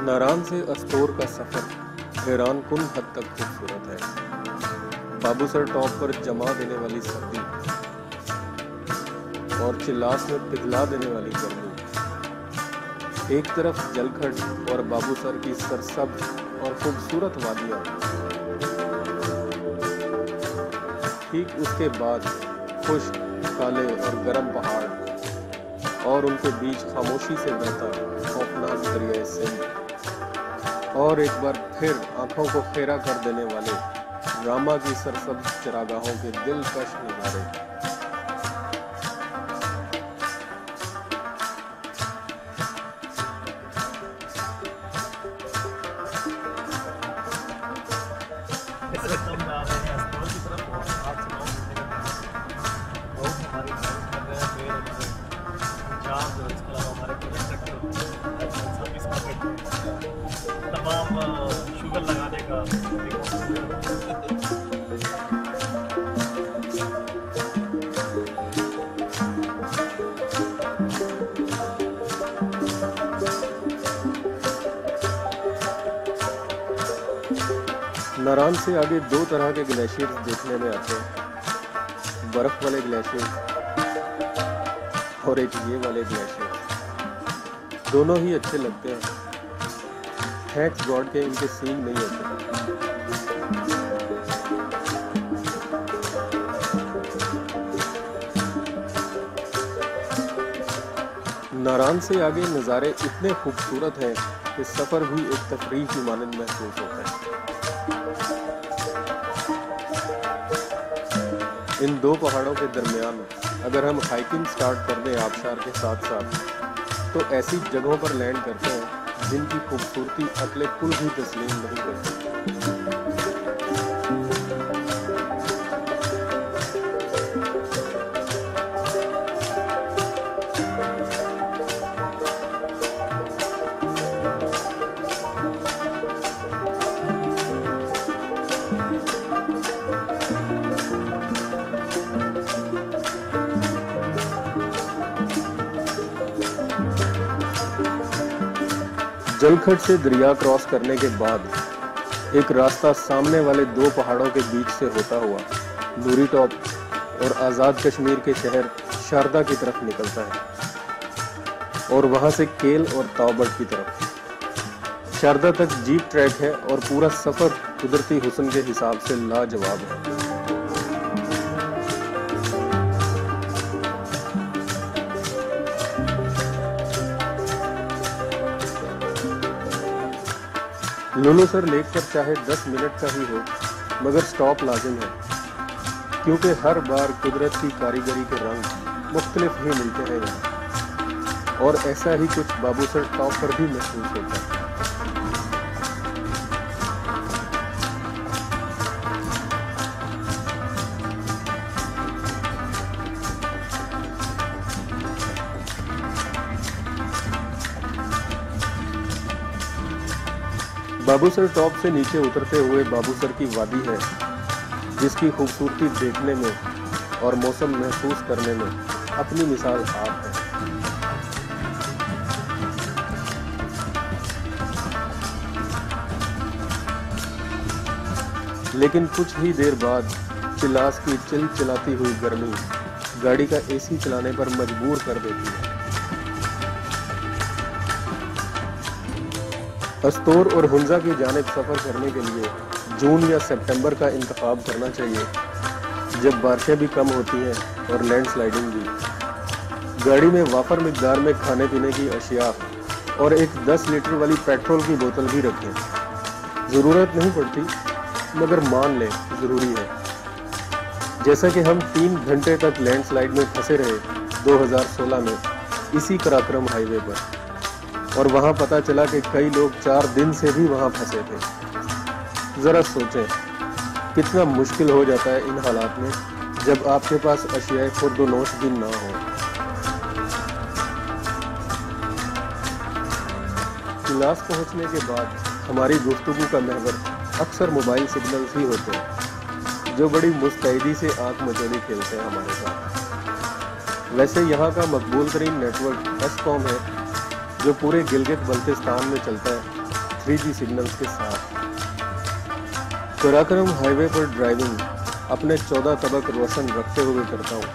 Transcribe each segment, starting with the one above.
नारान से अस्तोर का सफर हैरान कुन हद तक खूबसूरत है। बाबूसर टॉप पर जमा देने वाली सर्दी और चिल्लास में पिघला देने वाली गर्मी, एक तरफ जलखड और बाबूसर की सरसब्ज और खूबसूरत वादियां, ठीक उसके बाद खुश्क, काले और गर्म पहाड़ और उनके बीच खामोशी से बहता खौफनाक दरिया सिंध, और एक बार फिर आंखों को खेरा कर देने वाले रामा की सरसब्ज चरागाहों के दिलकश नजारे। शुगर लगाने का नारान से आगे दो तरह के ग्लेशियर्स देखने में आते हैं, बर्फ वाले ग्लेशियर और एक ये वाले ग्लेशियर। दोनों ही अच्छे लगते हैं, थैंक्स गॉड के इनके सीन नहीं होते। नारान से आगे नज़ारे इतने खूबसूरत हैं कि सफ़र भी एक तफरीह की मानंद महसूस होता है। इन दो पहाड़ों के दरमियान अगर हम हाइकिंग स्टार्ट कर दें आबशार के साथ साथ, तो ऐसी जगहों पर लैंड करते हैं जिनकी खूबसूरती अगले कुल भी तस्लीम नहीं करती। जलखड से दरिया क्रॉस करने के बाद एक रास्ता सामने वाले दो पहाड़ों के बीच से होता हुआ नूरी टॉप और आज़ाद कश्मीर के शहर शारदा की तरफ निकलता है और वहां से केल और तावबड़ की तरफ। शारदा तक जीप ट्रैक है और पूरा सफर कुदरती हुस्न के हिसाब से लाजवाब है। लुलुसर लेक पर चाहे 10 मिनट का ही हो, मगर स्टॉप लाजिम है, क्योंकि हर बार कुदरत की कारीगरी के रंग मुख्तलिफ ही मिलते हैं यहाँ, और ऐसा ही कुछ बाबूसर टॉप पर भी महसूस होता है। बाबूसर टॉप से नीचे उतरते हुए बाबूसर की वादी है, जिसकी खूबसूरती देखने में और मौसम महसूस करने में अपनी मिसाल आप है। लेकिन कुछ ही देर बाद चिल्लास की चिलचिलाती हुई गर्मी गाड़ी का एसी चलाने पर मजबूर कर देती है। अस्तोर और हुंजा की जानिब सफ़र करने के लिए जून या सितंबर का इंतखाब करना चाहिए, जब बारिशें भी कम होती हैं और लैंडस्लाइडिंग भी। गाड़ी में वाफर मिकदार में खाने पीने की अशिया और एक 10 लीटर वाली पेट्रोल की बोतल भी रखें। ज़रूरत नहीं पड़ती, मगर मान लें ज़रूरी है। जैसा कि हम 3 घंटे तक लैंडस्लाइड में फंसे रहे 2016 में इसी कराक्रम हाईवे पर, और वहां पता चला कि कई लोग 4 दिन से भी वहां फंसे थे। जरा सोचें कितना मुश्किल हो जाता है इन हालात में, जब आपके पास अशियाए खुर्दोनोश भी ना हो। चिल्लास पहुंचने के बाद हमारी गुफ्तगू का महवर अक्सर मोबाइल सिग्नल्स ही होते हैं, जो बड़ी मुस्तैदी से आंख मचोली खेलते हैं हमारे साथ। वैसे यहाँ का मकबूल तरीन नेटवर्क एसकॉम है, जो पूरे गिलगित बल्तिस्तान में चलता है 3G सिग्नल्स के साथ। कराकरम हाईवे पर ड्राइविंग अपने 14 तबक रोशन रखते हुए करता हूँ,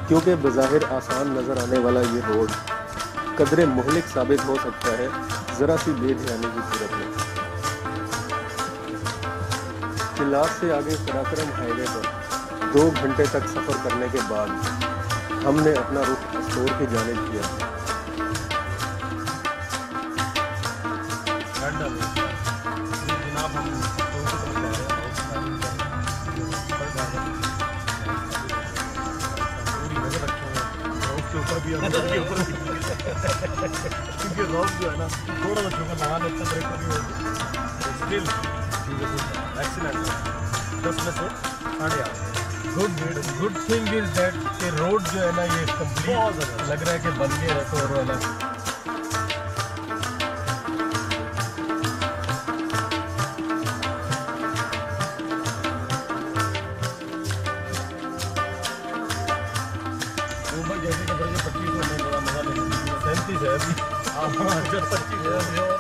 क्योंकि बज़ाहिर आसान नजर आने वाला ये रोड कदरे मुहलिक साबित हो सकता है जरा सी बेध्यानी की सूरत में। किलास से आगे कराकरम हाईवे पर 2 घंटे तक सफर करने के बाद हमने अपना रुख स्टोर की जानिब किया। क्योंकि रोड जो है ना थोड़ा सा छोटा लगा लेता है, ब्रेक भी स्टिल एक्सीलेंट 10 में से 8.5। गुड थिंग इज दैट कि रोड जो है ना ये कंप्लीट लग रहा है कि बन गया है तो और वाला। जैसे कि 25 में बड़ा मजा लेना 37 है अभी। हाँ 25 है अभी। और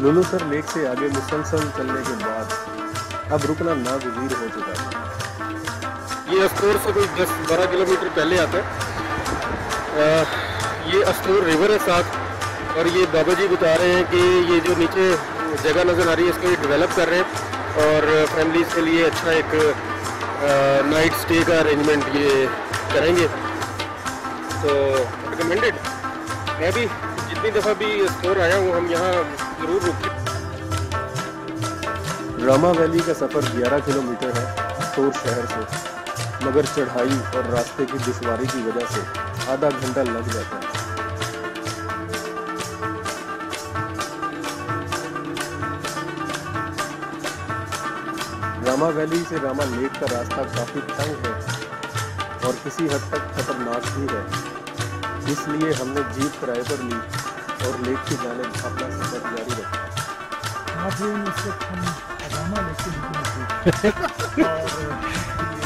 लुलुसर लेक से आगे मुसलसल चलने के बाद अब रुकना नागुज़ीर हो चुका है। ये अस्टोर से कोई 10-12 किलोमीटर पहले आता है। ये अस्टोर रिवर है साथ, और ये बाबा जी बता रहे हैं कि ये जो नीचे जगह नज़र आ रही है इसको ये डेवलप कर रहे हैं और फैमिलीज़ के लिए अच्छा एक नाइट स्टे का अरेंजमेंट ये करेंगे, तो रिकमेंडेड। मैं भी जितनी दफ़ा भी स्टोर आया हूँ हम यहाँ ज़रूर रुकते। रामा वैली का सफ़र 11 किलोमीटर है स्टोर शहर से, मगर चढ़ाई और रास्ते की दुश्वारी की वजह से आधा घंटा लग जाता है। रामा वैली से रामा लेक का रास्ता काफी तंग है और किसी हद तक खतरनाक भी है, इसलिए हमने जीप किराए पर ली और लेक की जानिब अपना सफर जारी रखा।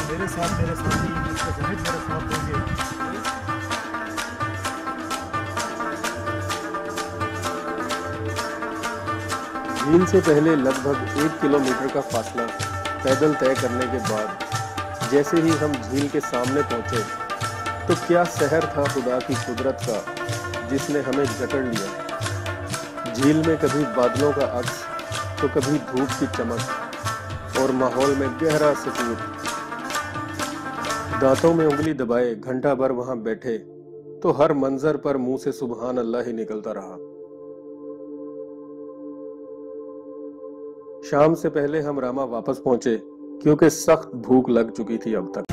मेरे साथ मेरे साथ देंगे। झील से पहले लगभग 1 किलोमीटर का फासला पैदल तय करने के बाद जैसे ही हम झील के सामने पहुंचे तो क्या शहर था खुदा की कुदरत का जिसने हमें जकड़ लिया। झील में कभी बादलों का अक्स तो कभी धूप की चमक और माहौल में गहरा सुकून। दांतों में उंगली दबाए घंटा भर वहां बैठे तो हर मंजर पर मुंह से सुबहान अल्लाह ही निकलता रहा। शाम से पहले हम रामा वापस पहुंचे क्योंकि सख्त भूख लग चुकी थी अब तक।